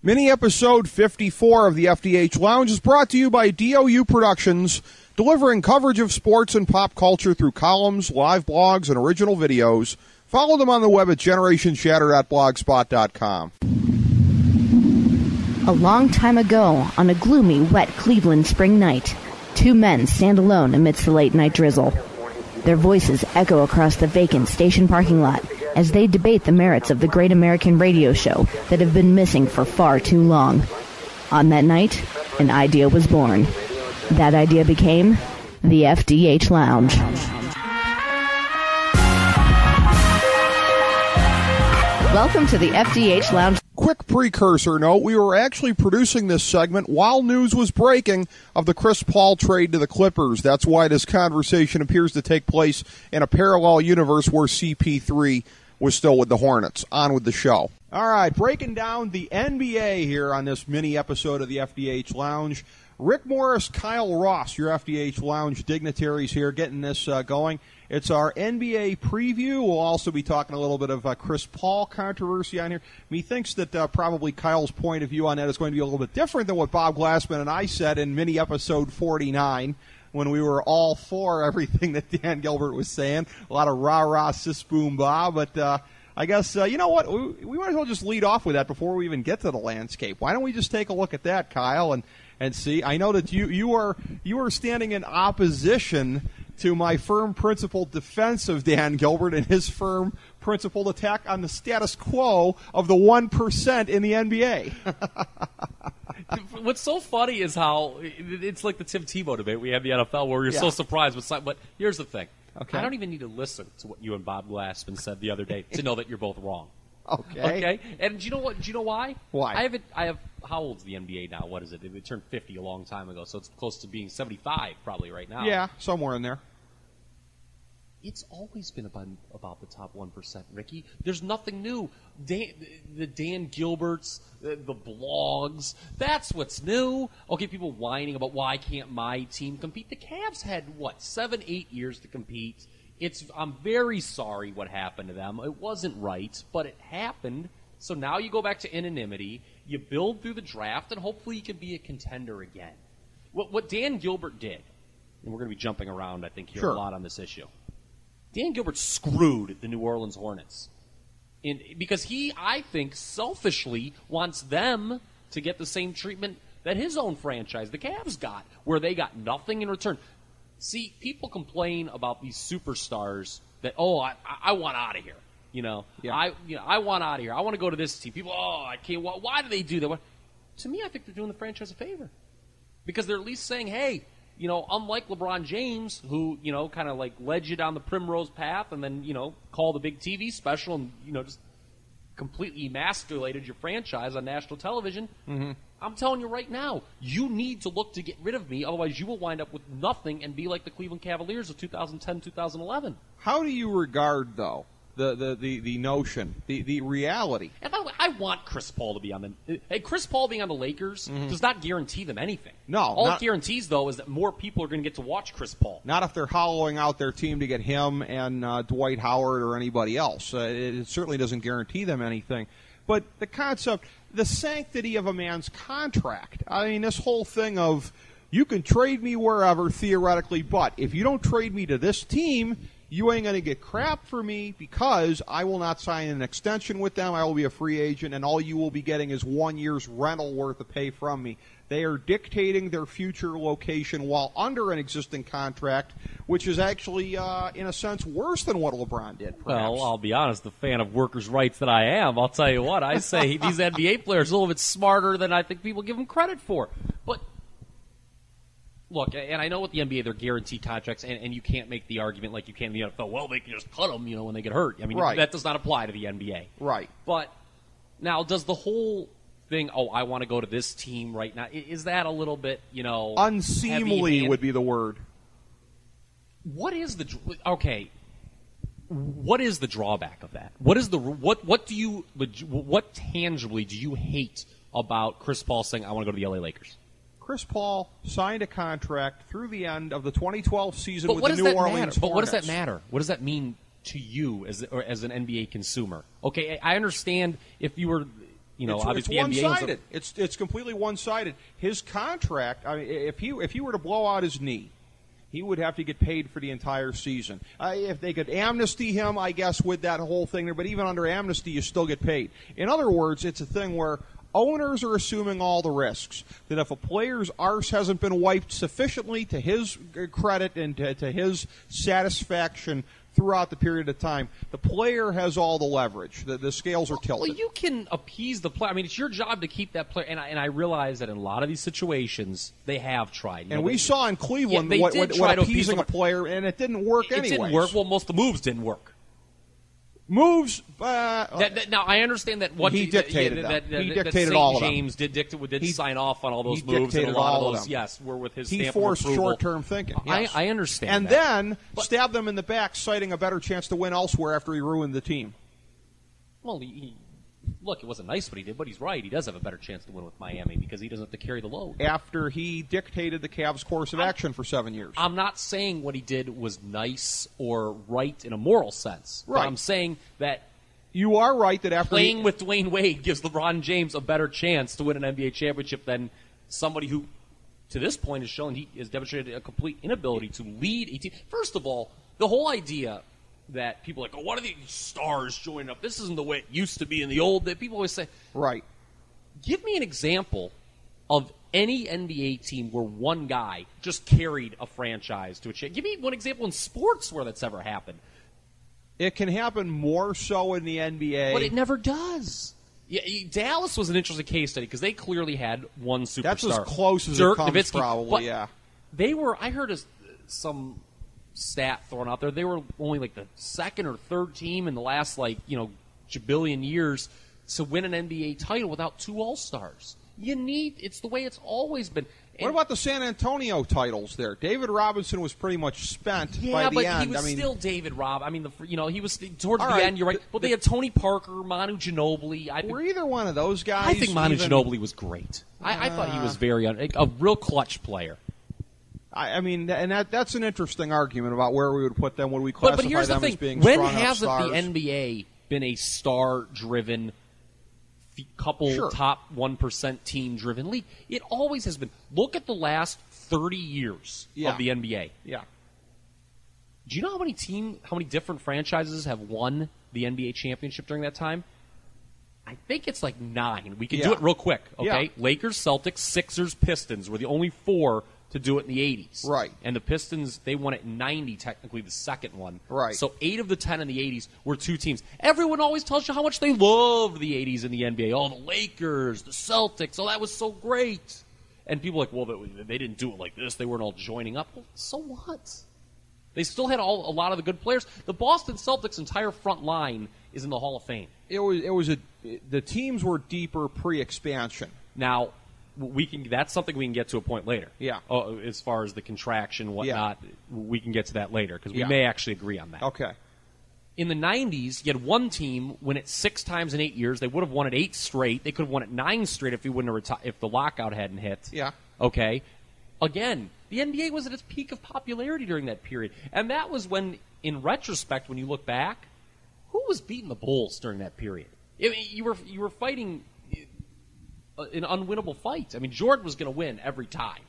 Mini episode 54 of the FDH Lounge is brought to you by DOU Productions, delivering coverage of sports and pop culture through columns, live blogs, and original videos. Follow them on the web at generationshatter.blogspot.com. A long time ago, on a gloomy, wet Cleveland spring night, two men stand alone amidst the late-night drizzle. Their voices echo across the vacant station parking lot as they debate the merits of the great American radio show that have been missing for far too long. On that night, an idea was born. That idea became the FDH Lounge. Welcome to the FDH Lounge. Quick precursor note, we were actually producing this segment while news was breaking of the Chris Paul trade to the Clippers. That's why this conversation appears to take place in a parallel universe where CP3 was still with the Hornets. On with the show. All right, breaking down the NBA here on this mini episode of the FDH Lounge. Rick Morris, Kyle Ross, your FDH Lounge dignitaries here, getting this going. It's our NBA preview. We'll also be talking a little bit of Chris Paul controversy on here. Methinks that probably Kyle's point of view on that is going to be a little bit different than what Bob Glassman and I said in mini episode 49 when we were all for everything that Dan Gilbert was saying. A lot of rah-rah, sis-boom-bah, but I guess, you know what, we might as well just lead off with that before we even get to the landscape. Why don't we just take a look at that, Kyle, and see? I know that you are standing in opposition to my firm principled defense of Dan Gilbert and his firm principled attack on the status quo of the 1% in the NBA. What's so funny is how it's like the Tim Tebow debate we had in the NFL where you're so surprised. But here's the thing. Okay. I don't even need to listen to what you and Bob Glassman said the other day to know that you're both wrong. Okay. And do you know what? Do you know why? Why? I have how old's the NBA now? What is it? It turned 50 a long time ago, so it's close to being 75 probably right now. Yeah, somewhere in there. It's always been about the top 1%, Ricky. There's nothing new. The Dan Gilberts, the blogs, that's what's new. Okay, people whining about why can't my team compete. The Cavs had, 7-8 years to compete. I'm very sorry what happened to them. It wasn't right, but it happened. So now you go back to anonymity, you build through the draft, and hopefully you can be a contender again. What Dan Gilbert did, and we're going to be jumping around, I think, here a lot on this issue. Dan Gilbert screwed the New Orleans Hornets because he, I think, selfishly wants them to get the same treatment that his own franchise, the Cavs, got, where they got nothing in return. See, people complain about these superstars that, I want out of here. I want out of here. I want to go to this team. People, I can't. Why do they do that? To me, I think they're doing the franchise a favor because they're at least saying, hey, unlike LeBron James, who, kind of like led you down the primrose path and then, called a big TV special and, just completely emasculated your franchise on national television. Mm-hmm. I'm telling you right now, you need to look to get rid of me, otherwise you will wind up with nothing and be like the Cleveland Cavaliers of 2010, 2011. How do you regard, though, the notion, the reality? And by the way, I want Chris Paul to be on the. Hey, Chris Paul being on the Lakers does not guarantee them anything. No, all it guarantees though is that more people are going to get to watch Chris Paul. Not if they're hollowing out their team to get him and Dwight Howard or anybody else. It certainly doesn't guarantee them anything. But the concept, the sanctity of a man's contract. I mean, this whole thing of you can trade me wherever theoretically, but if you don't trade me to this team, you ain't going to get crap for me because I will not sign an extension with them. I will be a free agent, and all you will be getting is 1 year's rental worth of pay from me. They are dictating their future location while under an existing contract, which is actually, in a sense, worse than what LeBron did, perhaps. Well, I'll be honest, the fan of workers' rights that I am, I'll tell you what, I say these NBA players are a little bit smarter than I think people give them credit for. But look, and I know with the NBA, they're guaranteed contracts, and you can't make the argument like you can in the NFL. Well, they can just cut them, when they get hurt. I mean, that does not apply to the NBA. Right. But now, does the whole thing, I want to go to this team right now, is that a little bit, unseemly would be the word. What is the drawback of that? What tangibly do you hate about Chris Paul saying, I want to go to the LA Lakers? Chris Paul signed a contract through the end of the 2012 season with the New Orleans Hornets. But what does that matter? What does that mean to you as an NBA consumer? Okay, I understand if you were obviously it's the NBA one-sided. It's completely one-sided. His contract, I mean, if he were to blow out his knee, he would have to get paid for the entire season. If they could amnesty him, I guess, with that whole thing there, but even under amnesty, you still get paid. In other words, it's a thing where owners are assuming all the risks, that if a player's arse hasn't been wiped sufficiently to his credit and to his satisfaction throughout the period of time, the player has all the leverage. The scales are tilted. Well, you can appease the player. I mean, it's your job to keep that player. And I realize that in a lot of these situations, they have tried. And we saw in Cleveland what appeasing a player, and it didn't work anyway. It didn't work. Well, most of the moves didn't work. Moves. Now I understand that what he dictated. He dictated all of them. James did sign off on all those moves, and a lot of those, yes, were with his. He forced short-term thinking. Yes. I understand, and then stabbed them in the back, citing a better chance to win elsewhere after he ruined the team. Well, look, it wasn't nice what he did, but he's right. He does have a better chance to win with Miami because he doesn't have to carry the load. After he dictated the Cavs' course of action for 7 years. I'm not saying what he did was nice or right in a moral sense. Right. But I'm saying that you are right that after playing with Dwayne Wade gives LeBron James a better chance to win an NBA championship than somebody who, to this point, has shown he has demonstrated a complete inability to lead a team. First of all, the whole idea that people are like, oh, what are these stars joining up? This isn't the way it used to be in the old. That people always say, right. Give me an example of any NBA team where one guy just carried a franchise to a championship. Give me one example in sports where that's ever happened. It can happen more so in the NBA. But it never does. Yeah, Dallas was an interesting case study because they clearly had one superstar. That's as close as it comes, Nowitzki, probably, yeah. They were, I heard some stat thrown out there. They were only like the second or third team in the last jabillion years to win an NBA title without two All-Stars. It's the way it's always been. What about the San Antonio titles there? David Robinson was pretty much spent by the end. Yeah, but he was still David Rob. I mean, he was towards the end. You're right. Well, they had Tony Parker, Manu Ginobili. Were either one of those guys? I think Manu Ginobili was great. I thought he was a real clutch player. I mean, and that's an interesting argument about where we would put them. Would we classify but here's them the thing. as being when strong enough hasn't stars? the NBA been a star-driven, couple top 1% team-driven league? It always has been. Look at the last 30 years of the NBA. Yeah. Do you know how many different franchises have won the NBA championship during that time? I think it's like 9. We can do it real quick, okay? Yeah. Lakers, Celtics, Sixers, Pistons were the only 4 to do it in the 80s. Right. And the Pistons, they won it in 90, technically the second one. Right. So 8 of the 10 in the 80s were two teams. Everyone always tells you how much they loved the 80s in the NBA. Oh, the Lakers, the Celtics, that was so great. And people are like, well, they didn't do it like this. They weren't all joining up. Well, so what? They still had a lot of the good players. The Boston Celtics' entire front line is in the Hall of Fame. The teams were deeper pre-expansion. Now, that's something we can get to a point later. Yeah. As far as the contraction and whatnot, we can get to that later because we may actually agree on that. Okay. In the 90s, you had one team win it 6 times in 8 years. They would have won it 8 straight. They could have won it 9 straight if if the lockout hadn't hit. Yeah. Okay. Again, the NBA was at its peak of popularity during that period. And that was when, in retrospect, when you look back, who was beating the Bulls during that period? I mean, you were fighting an unwinnable fight. I mean, Jordan was going to win every time.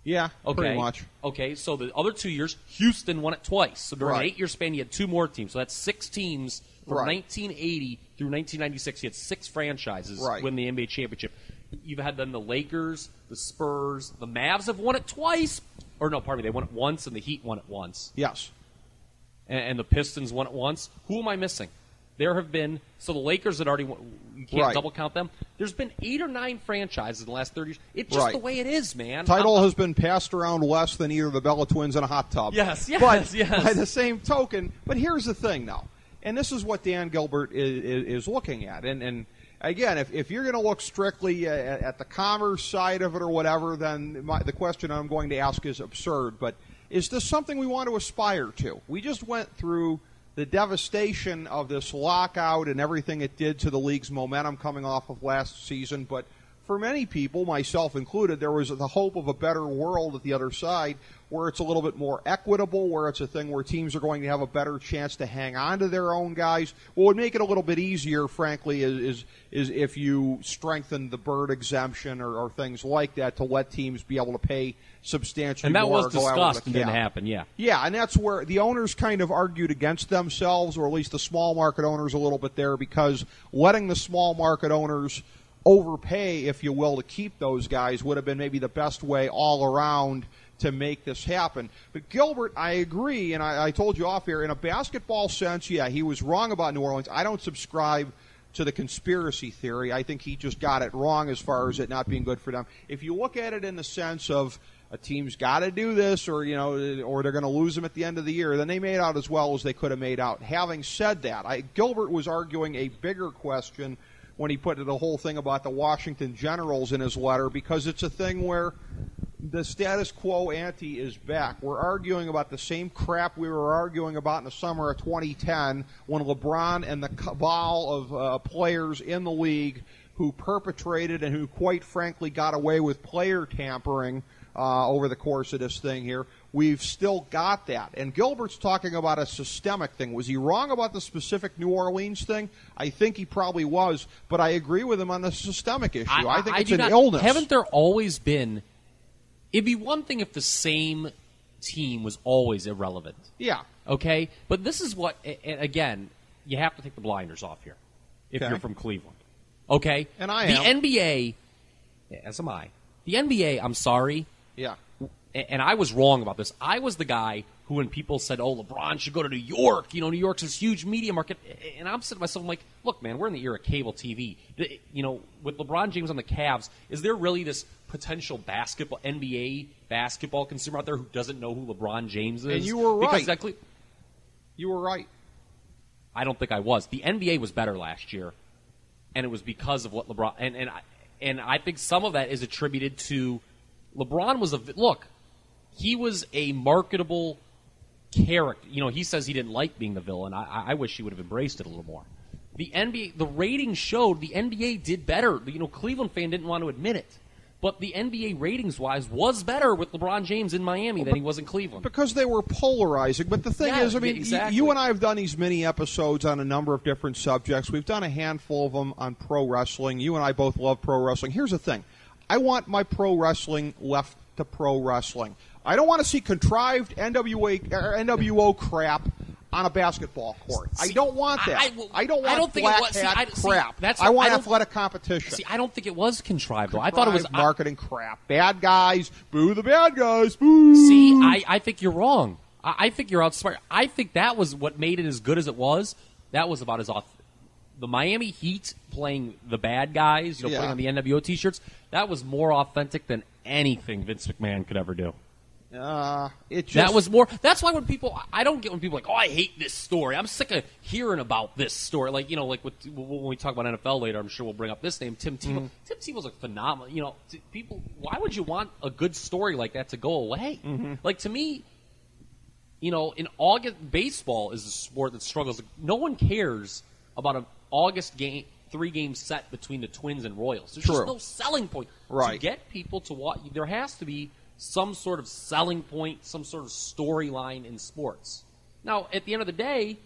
Yeah, pretty much. Okay, so the other 2 years, Houston won it twice. So during an 8-year span, you had 2 more teams. So that's 6 teams from 1980 through 1996. You had 6 franchises win the NBA championship. You've had then the Lakers, the Spurs, the Mavs have won it twice. Or no, pardon me, they won it once, and the Heat won it once. Yes. And the Pistons won it once. Who am I missing? There have been, so the Lakers had already won, you can't double count them. There's been 8 or 9 franchises in the last 30 years. It's just the way it is, man. Title has been passed around less than either the Bella Twins and a hot tub. Yes. By the same token, but here's the thing now, and this is what Dan Gilbert is looking at. And again, if you're going to look strictly at the commerce side of it or whatever, then the question I'm going to ask is absurd. But is this something we want to aspire to? We just went through the devastation of this lockout and everything it did to the league's momentum coming off of last season. But for many people, myself included, there was the hope of a better world at the other side where it's a little bit more equitable, where it's a thing where teams are going to have a better chance to hang on to their own guys. What would make it a little bit easier, frankly, is if you strengthen the bird exemption or things like that to let teams be able to pay substantially more. And that was discussed and didn't cap. happen, yeah. Yeah, and that's where the owners kind of argued against themselves, or at least the small market owners a little bit there, because letting the small market owners overpay, if you will, to keep those guys would have been maybe the best way all around to make this happen. But Gilbert, I agree, and I told you off here, in a basketball sense, yeah, he was wrong about New Orleans. I don't subscribe to the conspiracy theory. I think he just got it wrong as far as it not being good for them. If you look at it in the sense of a team's got to do this, or or they're going to lose them at the end of the year, then they made out as well as they could have made out. Having said that, Gilbert was arguing a bigger question when he put the whole thing about the Washington Generals in his letter, because it's a thing where the status quo ante is back. We're arguing about the same crap we were arguing about in the summer of 2010 when LeBron and the cabal of players in the league who perpetrated and who quite frankly got away with player tampering over the course of this thing here. We've still got that. And Gilbert's talking about a systemic thing. Was he wrong about the specific New Orleans thing? I think he probably was, but I agree with him on the systemic issue. I think it's an illness. Haven't there always been... It'd be one thing if the same team was always irrelevant. Yeah. Okay? But this is what... And again, you have to take the blinders off here if you're from Cleveland. Okay? And I am. The NBA... As am I. The NBA, I'm sorry... Yeah. And I was wrong about this. I was the guy who, when people said, oh, LeBron should go to New York, New York's this huge media market, and I'm sitting to myself, I'm like, look, man, we're in the era of cable TV. With LeBron James on the Cavs, is there really this potential NBA basketball consumer out there who doesn't know who LeBron James is? And you were right. You were right. I don't think I was. The NBA was better last year, and it was because of what LeBron, and I think some of that is attributed to LeBron was he was a marketable character. He says he didn't like being the villain. I wish he would have embraced it a little more. The NBA, the ratings showed the NBA did better. Cleveland fan didn't want to admit it. But the NBA ratings-wise was better with LeBron James in Miami than he was in Cleveland. Because they were polarizing. But the thing is, exactly. You and I have done these mini episodes on a number of different subjects. We've done a handful of them on pro wrestling. You and I both love pro wrestling. Here's the thing. I want my pro wrestling left to pro wrestling. I don't want to see contrived NWO crap on a basketball court. I don't want that. I don't want black hat crap. I want athletic competition. See, I don't think it was contrived, though. I thought it was marketing crap. Bad guys, boo the bad guys, boo. See, I think you're wrong. I think you're outsmart. I think that was what made it as good as it was. That was about as the Miami Heat playing the bad guys, putting on the NWO T-shirts, that was more authentic than anything Vince McMahon could ever do. That was more. That's why I don't get when people are like, oh, I hate this story. I'm sick of hearing about this story. Like when we talk about NFL later, I'm sure we'll bring up this name, Tim Tebow. Mm-hmm. Tim Tebow's a phenomenal. People, why would you want a good story like that to go away? Mm-hmm. Like to me, in August, baseball is a sport that struggles. No one cares about an August 3-game set between the Twins and Royals. There's just no selling point. Right. To get people to watch, there has to be some sort of selling point, some sort of storyline in sports. Now, at the end of the day,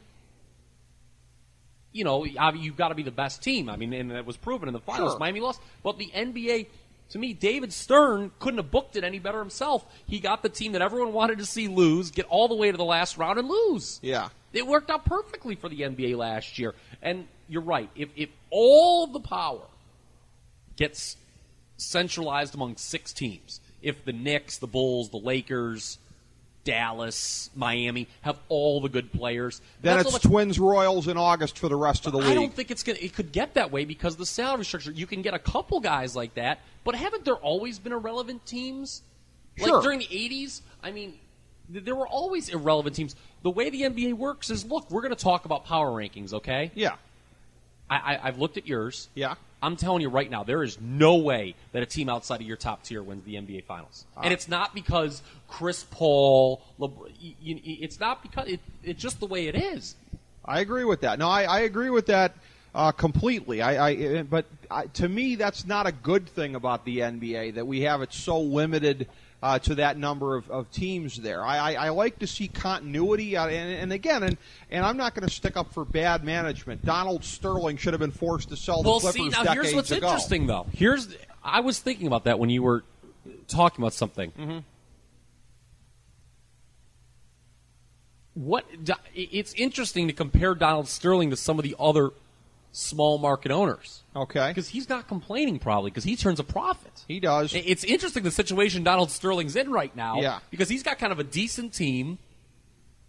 you've got to be the best team. I mean, and that was proven in the finals. Sure. Miami lost. But the NBA, to me, David Stern couldn't have booked it any better himself. He got the team that everyone wanted to see lose, get all the way to the last round and lose. Yeah. It worked out perfectly for the NBA last year. And you're right. If all of the power gets centralized among 6 teams, if the Knicks, the Bulls, the Lakers, Dallas, Miami have all the good players, then it's Twins Royals in August for the rest of the league. I don't think it could get that way because the salary structure. You can get a couple guys like that, but haven't there always been irrelevant teams? Sure. Like during the 80s, I mean, there were always irrelevant teams. The way the NBA works is, look, we're going to talk about power rankings, okay? Yeah. I've looked at yours. Yeah. I'm telling you right now, there is no way that a team outside of your top tier wins the NBA Finals. And it's not because Chris Paul, it's not because it's just the way it is. I agree with that. No, I agree with that. Completely. But to me, that's not a good thing about the NBA, that we have it so limited to that number of teams there. I like to see continuity, and again, and I'm not going to stick up for bad management. Donald Sterling should have been forced to sell the Clippers decades ago. Well, see, now here's what's interesting, though. I was thinking about that when you were talking about something. Mm-hmm. It's interesting to compare Donald Sterling to some of the other small market owners. Okay. Because he's not complaining, probably, because he turns a profit. He does. It's interesting the situation Donald Sterling's in right now. Yeah. Because he's got kind of a decent team.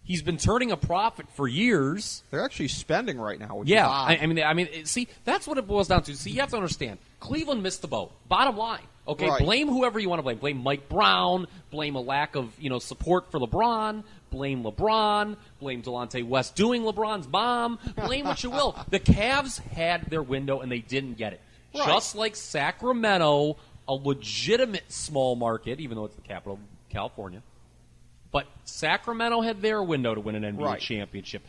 He's been turning a profit for years. They're actually spending right now, which is odd. I mean, see, that's what it boils down to. See, you have to understand, Cleveland missed the boat. Bottom line. Okay, right. Blame whoever you want to blame. Blame Mike Brown. Blame a lack of support for LeBron. Blame LeBron. Blame Delonte West doing LeBron's mom. Blame what you will. The Cavs had their window and they didn't get it. Right. Just like Sacramento, a legitimate small market, even though it's the capital of California. But Sacramento had their window to win an NBA championship.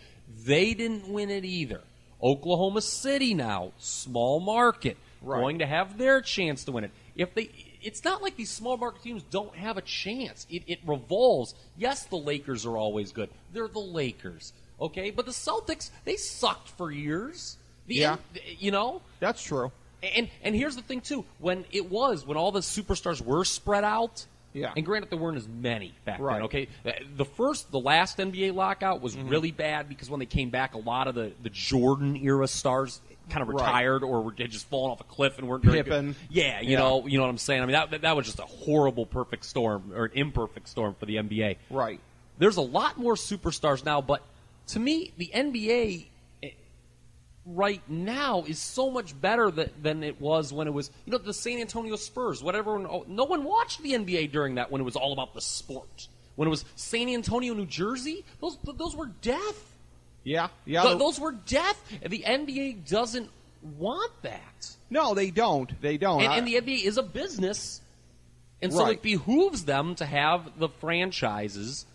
They didn't win it either. Oklahoma City now, small market, going to have their chance to win it. It's not like these small market teams don't have a chance. It revolves. Yes, the Lakers are always good. They're the Lakers, okay? But the Celtics, they sucked for years. That's true. And here's the thing too: when all the superstars were spread out. Yeah. And granted, there weren't as many back then, okay? The last NBA lockout was really bad because when they came back, a lot of the Jordan-era stars kind of retired or had just fallen off a cliff and weren't very good. Yeah, you know what I'm saying? I mean, that was just a horrible perfect storm, or an imperfect storm for the NBA. Right. There's a lot more superstars now, but to me, the NBA right now is so much better than it was when it was, the San Antonio Spurs. No one watched the NBA during that when it was all about the sport. When it was San Antonio, New Jersey, those were death. Yeah. Those were death. And the NBA doesn't want that. No, they don't. And the NBA is a business, and so it behooves them to have the franchises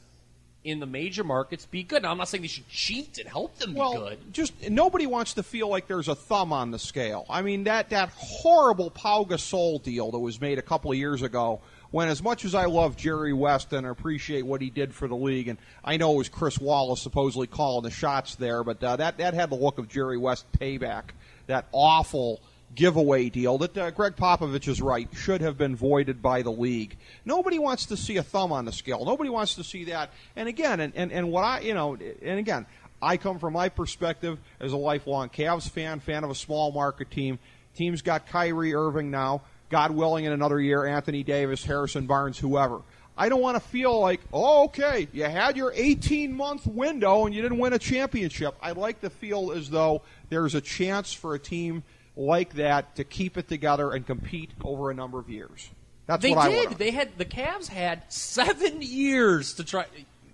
in the major markets be good. Now, I'm not saying they should cheat and help them be good. Just nobody wants to feel like there's a thumb on the scale. I mean, that horrible Pau Gasol deal that was made a couple of years ago, when as much as I love Jerry West and appreciate what he did for the league, and I know it was Chris Wallace supposedly calling the shots there, but that had the look of Jerry West payback, that awful giveaway deal that Greg Popovich is right, should have been voided by the league. Nobody wants to see a thumb on the scale. Nobody wants to see that. And again, and what I come from my perspective as a lifelong Cavs fan of a small market team. Team's got Kyrie Irving now, God willing in another year, Anthony Davis, Harrison Barnes, whoever. I don't want to feel like, okay, you had your 18-month window and you didn't win a championship. I like to feel as though there's a chance for a team like that to keep it together and compete over a number of years. That's what I want. The Cavs had 7 years to try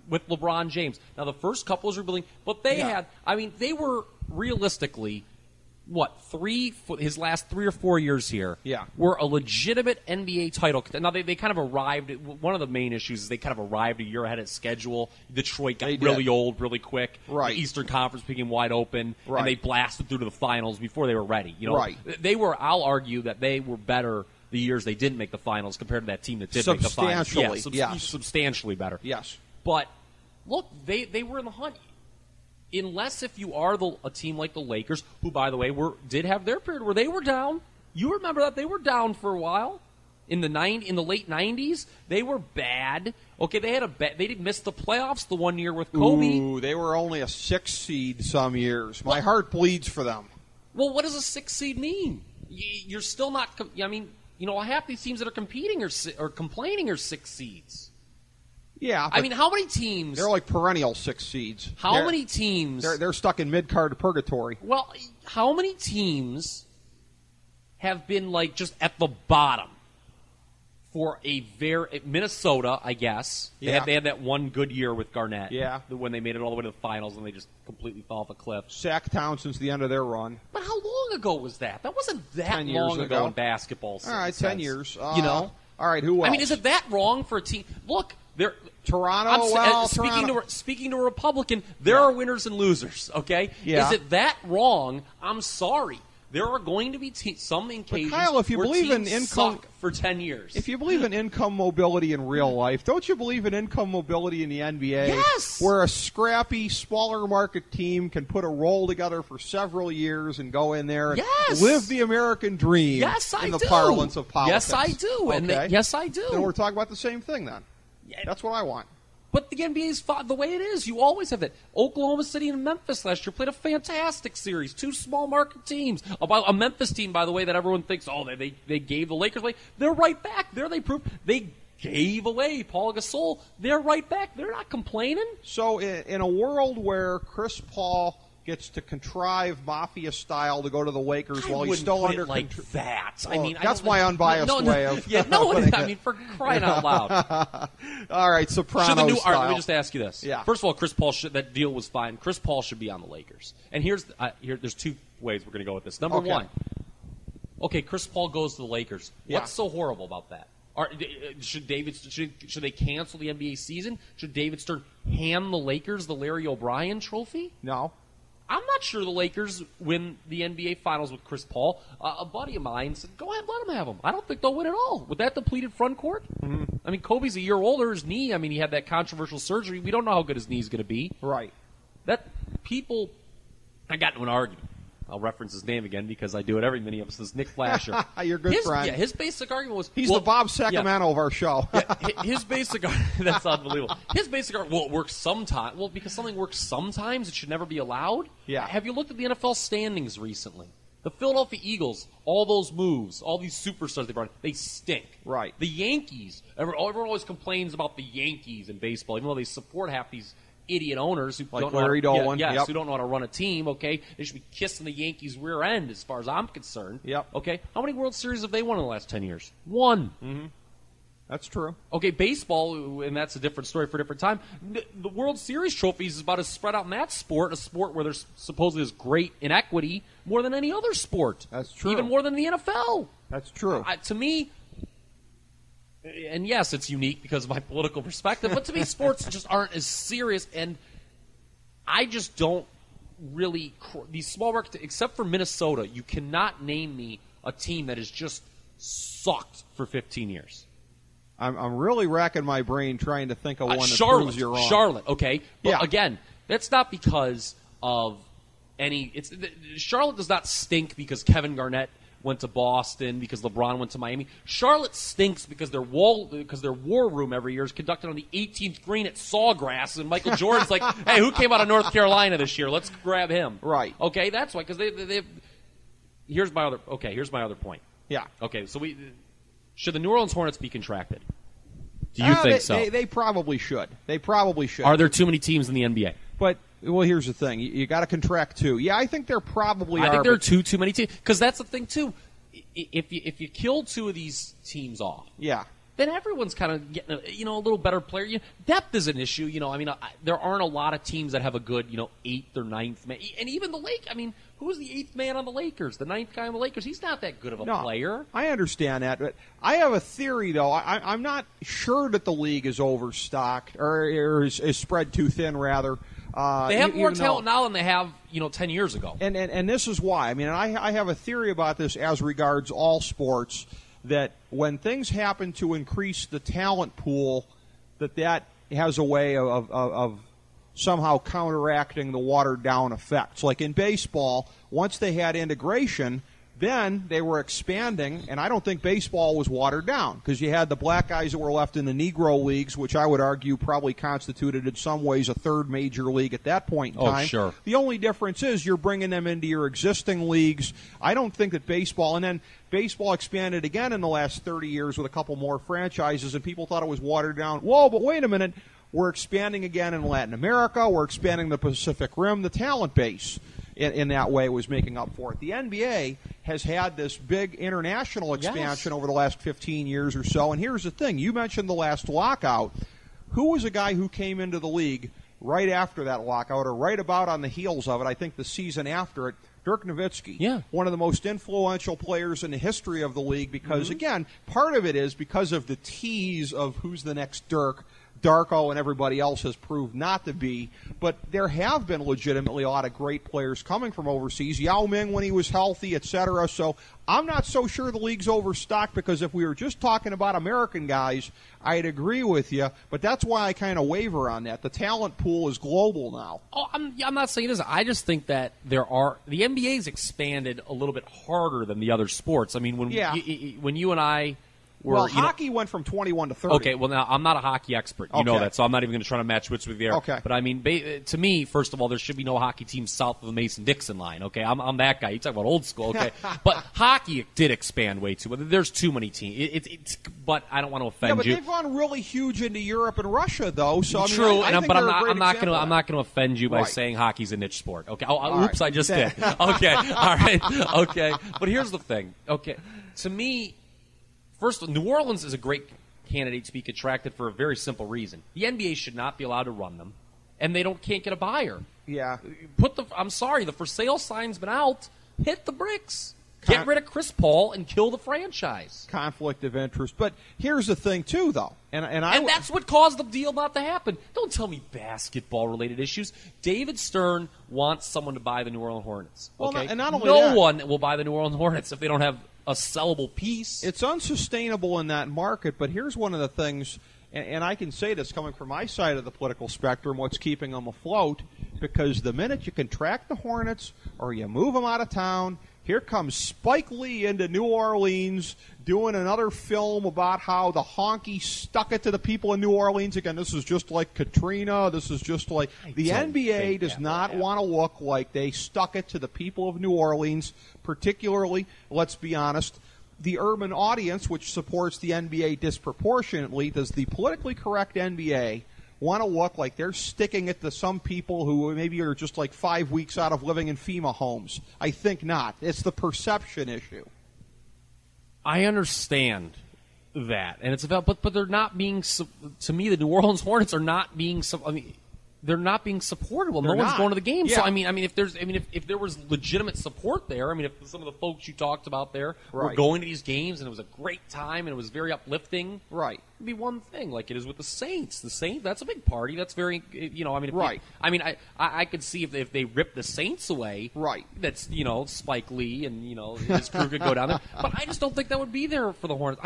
with LeBron James. Now the first couple was rebuilding, but they were realistically his last 3 or 4 years here were a legitimate NBA title. Now they kind of arrived. One of the main issues is they kind of arrived a year ahead of schedule. Detroit got really old really quick. Right. The Eastern Conference became wide open, and they blasted through to the finals before they were ready. They were. I'll argue that they were better the years they didn't make the finals compared to that team that did make the finals. Substantially better. Yes. But look, they were in the hunt. Unless if you are a team like the Lakers, who, by the way, did have their period where they were down. You remember that they were down for a while in the late 90s. They were bad. Okay, they did miss the playoffs the one year with Kobe. Ooh, they were only a 6 seed some years. My heart bleeds for them. Well, what does a 6 seed mean? You're still not. I mean, half these teams that are competing or complaining are 6 seeds. Yeah, I mean, how many teams? They're like perennial 6 seeds. How many teams? They're stuck in mid-card purgatory. Well, how many teams have been like just at the bottom for Minnesota? I guess they had that one good year with Garnett. Yeah, when they made it all the way to the finals and they just completely fell off a cliff. Sacktown since the end of their run. But how long ago was that? That wasn't that long ago in basketball. All right, 10 years. All right, who else? I mean, is it that wrong for a team? Look, Toronto. Speaking to a Republican, there are winners and losers. Okay, yeah. Is it that wrong? I'm sorry. There are going to be some occasions Kyle, if you where believe in teams income suck for 10 years. If you believe in income mobility in real life, don't you believe in income mobility in the NBA? Yes. Where a scrappy, smaller market team can put a roll together for several years and go in there and live the American dream in the parlance of politics. Yes, I do. Okay. Yes, I do. Then we're talking about the same thing then. Yeah. That's what I want. But the NBA's the way it is. You always have that. Oklahoma City and Memphis last year played a fantastic series. Two small market teams. About a Memphis team, by the way, that everyone thinks, they gave the Lakers away. They're right back. There they proved they gave away Paul Gasol. They're right back. They're not complaining. So in a world where Chris Paul gets to contrive mafia style to go to the Lakers while he's still under like that. Well, I mean, that's my unbiased way of. I mean, for crying out loud. All right, Sopranos style. All right, let me just ask you this. Yeah. First of all, Chris Paul that deal was fine. Chris Paul should be on the Lakers. And there's two ways we're going to go with this. Number one, Chris Paul goes to the Lakers. Yeah. What's so horrible about that? Should they cancel the NBA season? Should David Stern hand the Lakers the Larry O'Brien trophy? No. I'm not sure the Lakers win the NBA Finals with Chris Paul. A buddy of mine said, go ahead, let them have him. I don't think they'll win at all. With that depleted front court? Mm-hmm. I mean, Kobe's a year older. His knee, he had that controversial surgery. We don't know how good his knee's going to be. Right. I got into an argument. I'll reference his name again because I do it every mini episode. Nick Flasher. Your good friend. Yeah, his basic argument was... He's the Bob Sacramento of our show. His basic argument... That's unbelievable. His basic argument... Well, it works sometimes. Well, because something works sometimes, it should never be allowed? Yeah. Have you looked at the NFL standings recently? The Philadelphia Eagles, all those moves, all these superstars they brought in, they stink. Right. The Yankees... Everyone always complains about the Yankees in baseball, even though they support half these idiot owners who don't Larry Dolan. who don't know how to run a team. Okay, they should be kissing the Yankees' rear end, as far as I'm concerned. Yep. Okay, how many World Series have they won in the last 10 years? One. Mm-hmm. That's true. Okay, baseball, and that's a different story for a different time. The World Series trophies is about as spread out in that sport, a sport where there's supposedly is great inequity more than any other sport. That's true. Even more than the NFL. That's true. To me. And yes, it's unique because of my political perspective, but to me, sports just aren't as serious, and I just don't really these small markets, except for Minnesota, you cannot name me a team that has just sucked for 15 years. I'm really racking my brain trying to think of one that proves you're wrong. Charlotte, okay, but again, that's not because of any. Charlotte does not stink because Kevin Garnett went to Boston, because LeBron went to Miami. Charlotte stinks because their war room every year is conducted on the 18th green at Sawgrass, and Michael Jordan's like, hey, who came out of North Carolina this year? Let's grab him. Right. Okay, that's why, because they here's my other point. Yeah. Okay, so should the New Orleans Hornets be contracted? Do you think so? They probably should. They probably should. Are there too many teams in the NBA? But here's the thing: you got to contract two. Yeah, I think there probably are. I think there are too many teams, because that's the thing too. If you kill two of these teams off, then everyone's kind of getting a little better player. Depth is an issue. There aren't a lot of teams that have a good 8th or 9th man, and even the Lakers. Who's the 8th man on the Lakers? The 9th guy on the Lakers? He's not that good of a player. I understand that, but I have a theory though. I'm not sure that the league is overstocked or is spread too thin, rather. They have more talent now than they have, 10 years ago. And this is why. I have a theory about this as regards all sports, that when things happen to increase the talent pool, that has a way of somehow counteracting the watered-down effects. Like in baseball, once they had integration, then they were expanding, and I don't think baseball was watered down, because you had the black guys that were left in the Negro leagues, which I would argue probably constituted in some ways a third major league at that point in time. Oh, sure. The only difference is you're bringing them into your existing leagues. I don't think that baseball, and then baseball expanded again in the last 30 years with a couple more franchises, and people thought it was watered down. Whoa, but wait a minute. We're expanding again in Latin America. We're expanding the Pacific Rim. The talent base in that way was making up for it. The NBA has had this big international expansion over the last 15 years or so. And here's the thing. You mentioned the last lockout. Who was a guy who came into the league right after that lockout, or right about on the heels of it, I think the season after it? Dirk Nowitzki. Yeah. One of the most influential players in the history of the league because, again, part of it is because of the tease of who's the next Dirk. Darko and everybody else has proved not to be. But there have been legitimately a lot of great players coming from overseas. Yao Ming when he was healthy, etc. So I'm not so sure the league's overstocked, because if we were just talking about American guys, I'd agree with you. But that's why I kind of waver on that. The talent pool is global now. Oh, I'm not saying this. I just think that the NBA's expanded a little bit harder than the other sports. I mean, when you and I were, hockey went from 21 to 30. Okay, well, now, I'm not a hockey expert. You know that, so I'm not even going to try to match wits with you there. Okay. But, I mean, to me, first of all, there should be no hockey teams south of the Mason-Dixon line, okay? I'm that guy. You talk about old school, okay? But hockey did expand way too much. There's too many teams. But I don't want to offend you. Yeah, but they've gone really huge into Europe and Russia, though. So True, I think but I'm not going to offend you by saying hockey's a niche sport. Okay. Oops, right. I just did. Okay. All right. Okay. But here's the thing. Okay. To me, first, New Orleans is a great candidate to be contracted for a very simple reason. The NBA should not be allowed to run them, and they can't get a buyer. Yeah. I'm sorry, the for sale sign's been out. Hit the bricks. Get rid of Chris Paul and kill the franchise. Conflict of interest. But here's the thing, too, though. And that's what caused the deal not to happen. Don't tell me basketball-related issues. David Stern wants someone to buy the New Orleans Hornets. Okay? Well, and not only no one will buy the New Orleans Hornets if they don't have a sellable piece. It's unsustainable in that market, but here's one of the things, and I can say this coming from my side of the political spectrum, what's keeping them afloat, because the minute you contract the Hornets or you move them out of town, here comes Spike Lee into New Orleans doing another film about how the honky stuck it to the people in New Orleans. Again, this is just like Katrina. This is just like the NBA does not want to look like they stuck it to the people of New Orleans, particularly, let's be honest, the urban audience, which supports the NBA disproportionately. Does the politically correct NBA want to look like they're sticking it to some people who maybe are just like 5 weeks out of living in FEMA homes? I think not. It's the perception issue. I understand that, and it's about, but they're not being. To me, the New Orleans Hornets are not being. They're not being supported. Well, no one's going to the game. Yeah. So if there was legitimate support there, if some of the folks you talked about there were going to these games and it was a great time and it was very uplifting, right? It'd be one thing, like it is with the Saints. The Saints, that's a big party. That's very, right. I could see if they ripped the Saints away, right? That's Spike Lee and his crew could go down there, but I just don't think that would be there for the Hornets.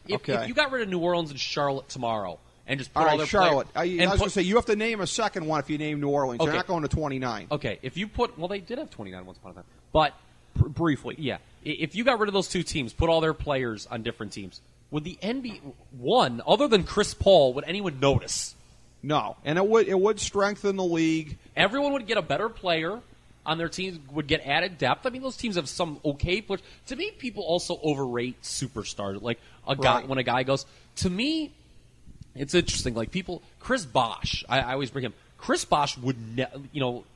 If you got rid of New Orleans and Charlotte tomorrow. And just put all their Charlotte. I was going to say, you have to name a second one if you name New Orleans. Okay. They're not going to 29. Okay, if you they did have 29 once upon a time. But, briefly. Yeah. If you got rid of those two teams, put all their players on different teams, would the NBA, other than Chris Paul, would anyone notice? No. And it would strengthen the league. Everyone would get a better player on their teams, would get added depth. Those teams have some okay players. To me, people also overrate superstars. Like, when a guy goes, to me, it's interesting. Like Chris Bosh, I always bring him. Chris Bosh would,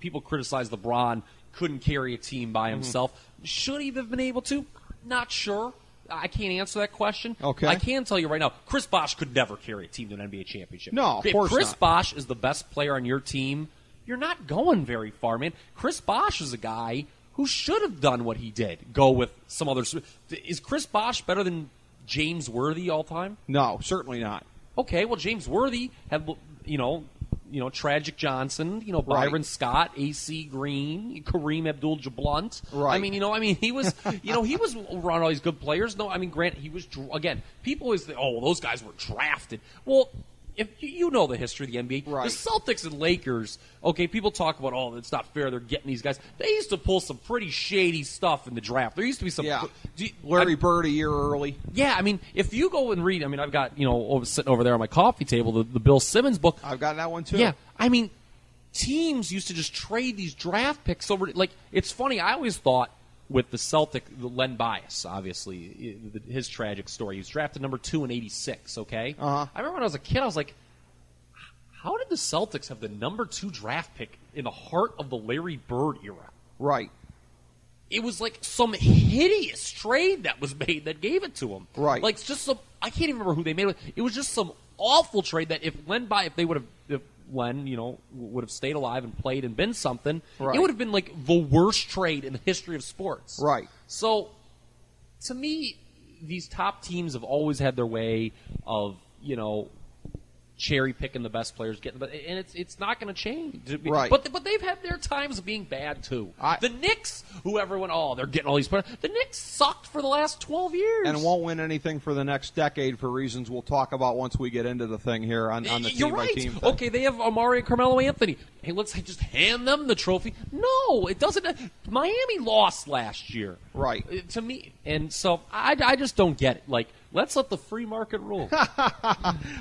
people criticize LeBron, couldn't carry a team by himself. Mm-hmm. Should he have been able to? Not sure. I can't answer that question. Okay. I can tell you right now, Chris Bosh could never carry a team to an NBA championship. No, of course If Chris not. Bosh is the best player on your team, you're not going very far, man. Chris Bosh is a guy who should have done what he did. Go with some other. Is Chris Bosh better than James Worthy all time? No, certainly not. Okay, well, James Worthy had, Tragic Johnson, Byron Scott, A.C. Green, Kareem Abdul-Jabbar. Right. He was, he was around all these good players. No, Grant, he was, again, people always think, those guys were drafted. Well, if you know the history of the NBA, right. The Celtics and Lakers, okay, people talk about, it's not fair, they're getting these guys. They used to pull some pretty shady stuff in the draft. There used to be some... Yeah. Larry Bird a year early. Yeah, if you go and read, I've got, sitting over there on my coffee table, the Bill Simmons book. I've got that one, too. Yeah, teams used to just trade these draft picks over... it's funny, I always thought with the Len Bias, obviously, his tragic story. He was drafted number 2 in 86, okay? Uh-huh. I remember when I was a kid, I was like, how did the Celtics have the number 2 draft pick in the heart of the Larry Bird era? Right. It was like some hideous trade that was made that gave it to him. Right. Like just some, I can't even remember who they made it. It was just some awful trade that if Len would have stayed alive and played and been something, right. It would have been like the worst trade in the history of sports. Right. So, to me, these top teams have always had their way of, cherry picking the best players, and it's not going to change. Right. But they've had their times of being bad too. The Knicks, who everyone, they're getting all these players. The Knicks sucked for the last 12 years and won't win anything for the next decade for reasons we'll talk about once we get into the thing here on the team by team thing. Okay, they have Amari and Carmelo Anthony. Hey, let's just hand them the trophy. No, it doesn't. Miami lost last year, right? To me, and so I just don't get it. Like, let's let the free market rule.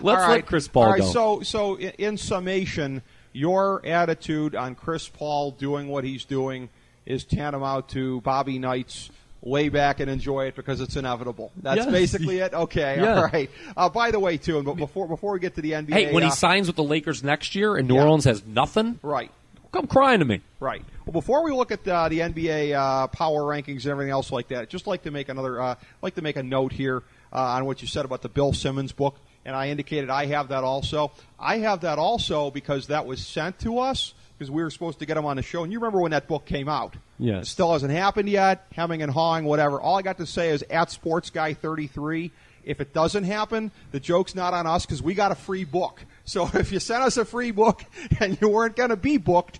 Let Chris Paul go. So in summation, your attitude on Chris Paul doing what he's doing is tantamount to Bobby Knight's lay back and enjoy it because it's inevitable. That's basically it? Okay, all right. By the way, too, but before we get to the NBA... Hey, when he signs with the Lakers next year and New Orleans has nothing... Right. Come crying to me. Right. Well, before we look at the NBA power rankings and everything else like that, I'd just like to make a note here on what you said about the Bill Simmons book, and I indicated I have that also. I have that also because that was sent to us because we were supposed to get him on the show. And you remember when that book came out? Yes. It still hasn't happened yet, hemming and hawing, whatever. All I got to say is at SportsGuy33, if it doesn't happen, the joke's not on us because we got a free book. So if you sent us a free book and you weren't going to be booked,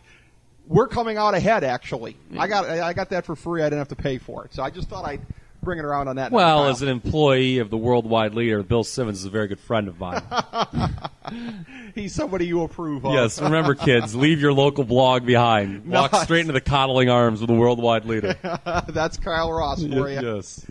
we're coming out ahead, actually. I got that for free. I didn't have to pay for it. So I just thought I'd bring it around on that. Well, as an employee of the Worldwide Leader, Bill Simmons is a very good friend of mine. He's somebody you approve of. Yes, remember, kids, leave your local blog behind. Walk straight into the coddling arms of the Worldwide Leader. That's Kyle Ross for you. Yes.